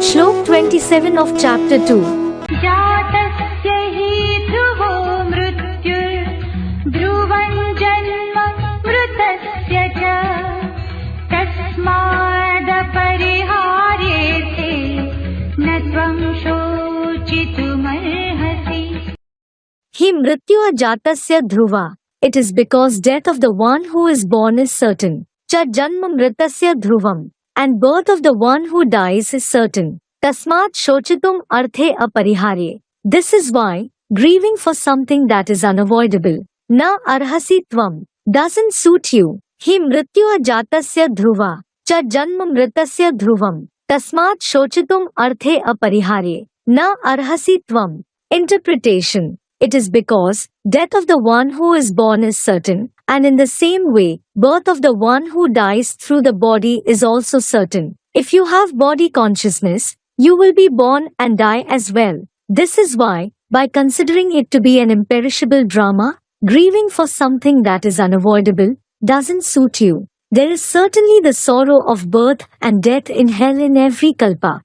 Shlok 27 of chapter 2. जातस्य हि ध्रुवो मृत्युर् ध्रुवं जन्म मृतस्य च तस्मादपरिहार्येते न त्वं शोचितुमर्हसि. Hi mrityua jatasya dhruva. It is because death of the one who is born is certain. Cha janma mritasya dhruvam. And birth of the one who dies is certain. Tasmat shochitum arthe apariharye. This is why grieving for something that is unavoidable, na arhasi tvam, doesn't suit you. Hi mrityua jatasya dhruva. Cha janma mritasya dhruvam. Tasmat shochitum arthe apariharye. Na arhasi tvam. Interpretation. It is because death of the one who is born is certain, and in the same way, birth of the one who dies through the body is also certain. If you have body consciousness, you will be born and die as well. This is why, by considering it to be an imperishable drama, grieving for something that is unavoidable doesn't suit you. There is certainly the sorrow of birth and death in hell in every kalpa.